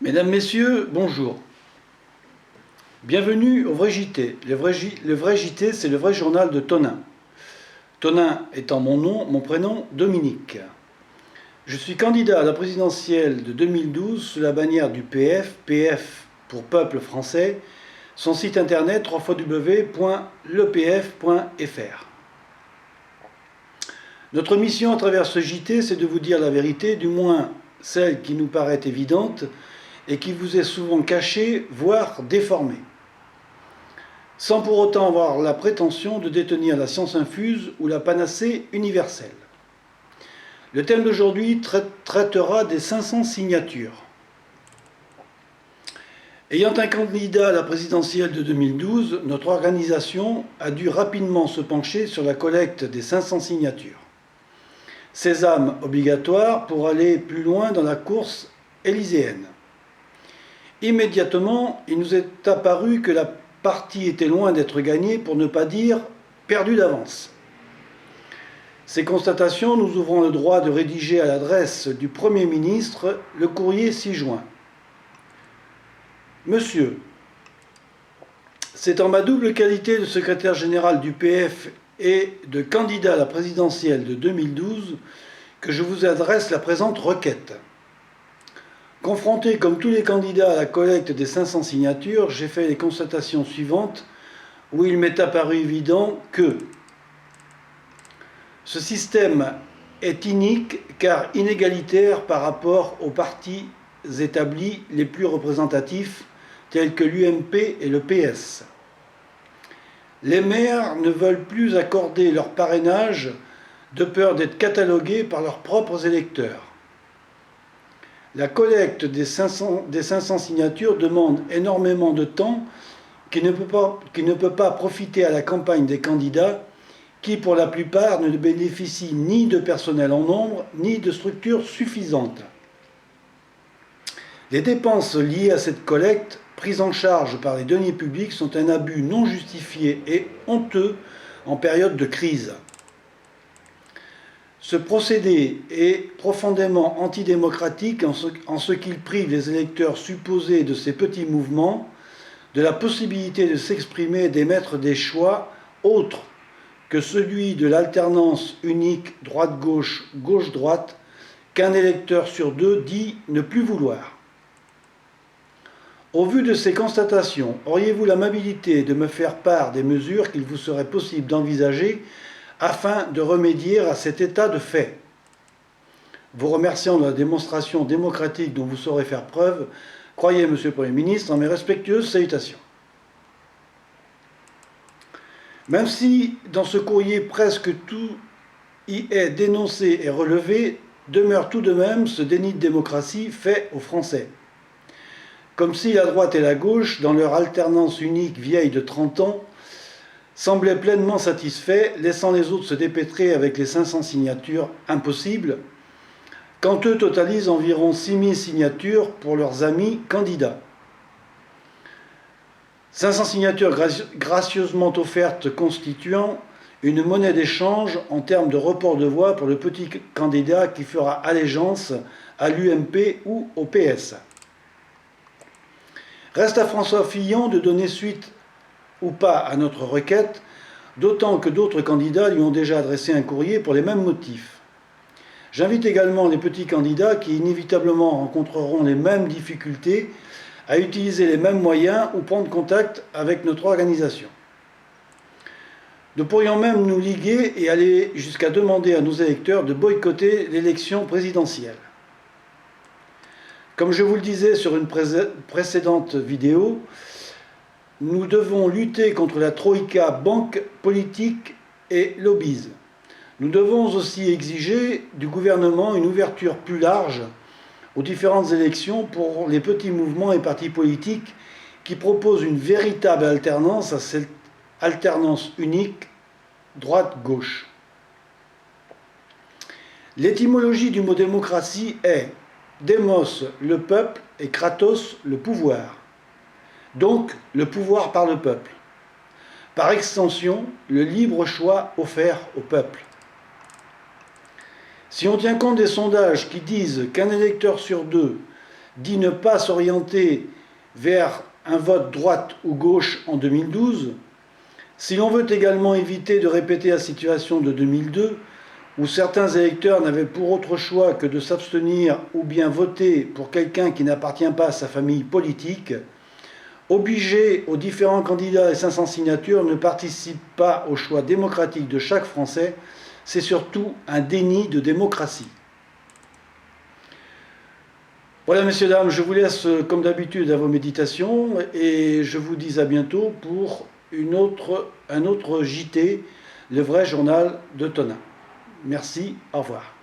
Mesdames, Messieurs, bonjour. Bienvenue au Vrai JT. Le Vrai JT, c'est le vrai journal de Tonin. Tonin étant mon nom, mon prénom, Dominique. Je suis candidat à la présidentielle de 2012 sous la bannière du PF, PF pour Peuple Français, son site internet www.lepf.fr. Notre mission à travers ce JT, c'est de vous dire la vérité, du moins celle qui nous paraît évidente et qui vous est souvent cachée, voire déformée, sans pour autant avoir la prétention de détenir la science infuse ou la panacée universelle. Le thème d'aujourd'hui traitera des 500 signatures. Ayant un candidat à la présidentielle de 2012, notre organisation a dû rapidement se pencher sur la collecte des 500 signatures. Sésame obligatoire pour aller plus loin dans la course élyséenne. Immédiatement, il nous est apparu que la partie était loin d'être gagnée, pour ne pas dire perdue d'avance. Ces constatations nous ouvrant le droit de rédiger à l'adresse du Premier ministre le courrier 6 juin. Monsieur, c'est en ma double qualité de secrétaire général du PF et de candidat à la présidentielle de 2012 que je vous adresse la présente requête. Confronté comme tous les candidats à la collecte des 500 signatures, j'ai fait les constatations suivantes où il m'est apparu évident que ce système est inique car inégalitaire par rapport aux partis établis les plus représentatifs tels que l'UMP et le PS. Les maires ne veulent plus accorder leur parrainage de peur d'être catalogués par leurs propres électeurs. La collecte des 500 signatures demande énormément de temps qui ne peut pas profiter à la campagne des candidats qui, pour la plupart, ne bénéficient ni de personnel en nombre, ni de structures suffisantes. Les dépenses liées à cette collecte, prises en charge par les deniers publics, sont un abus non justifié et honteux en période de crise. Ce procédé est profondément antidémocratique en ce qu'il prive les électeurs supposés de ces petits mouvements de la possibilité de s'exprimer et d'émettre des choix autres que celui de l'alternance unique droite-gauche, gauche-droite, qu'un électeur sur deux dit ne plus vouloir. Au vu de ces constatations, auriez-vous l'amabilité de me faire part des mesures qu'il vous serait possible d'envisager afin de remédier à cet état de fait? Vous remerciant de la démonstration démocratique dont vous saurez faire preuve, croyez, Monsieur le Premier ministre, en mes respectueuses salutations. Même si, dans ce courrier, presque tout y est dénoncé et relevé, demeure tout de même ce déni de démocratie fait aux Français. Comme si la droite et la gauche, dans leur alternance unique vieille de 30 ans, semblaient pleinement satisfaits, laissant les autres se dépêtrer avec les 500 signatures impossibles, quand eux totalisent environ 6000 signatures pour leurs amis candidats. 500 signatures gracieusement offertes constituant une monnaie d'échange en termes de report de voix pour le petit candidat qui fera allégeance à l'UMP ou au PS. Reste à François Fillon de donner suite ou pas à notre requête, d'autant que d'autres candidats lui ont déjà adressé un courrier pour les mêmes motifs. J'invite également les petits candidats qui inévitablement rencontreront les mêmes difficultés à utiliser les mêmes moyens ou prendre contact avec notre organisation. Nous pourrions même nous liguer et aller jusqu'à demander à nos électeurs de boycotter l'élection présidentielle. Comme je vous le disais sur une précédente vidéo, nous devons lutter contre la troïka banque, politique et lobbyisme. Nous devons aussi exiger du gouvernement une ouverture plus large aux différentes élections pour les petits mouvements et partis politiques qui proposent une véritable alternance à cette alternance unique droite-gauche. L'étymologie du mot démocratie est démos, le peuple, et kratos, le pouvoir. Donc, le pouvoir par le peuple. Par extension, le libre choix offert au peuple. Si on tient compte des sondages qui disent qu'un électeur sur deux dit ne pas s'orienter vers un vote droite ou gauche en 2012, si l'on veut également éviter de répéter la situation de 2002, où certains électeurs n'avaient pour autre choix que de s'abstenir ou bien voter pour quelqu'un qui n'appartient pas à sa famille politique, obliger aux différents candidats et 500 signatures ne participe pas au choix démocratique de chaque Français, c'est surtout un déni de démocratie. Voilà, messieurs, dames, je vous laisse comme d'habitude à vos méditations et je vous dis à bientôt pour un autre JT, le vrai journal de Tonin. Merci, au revoir.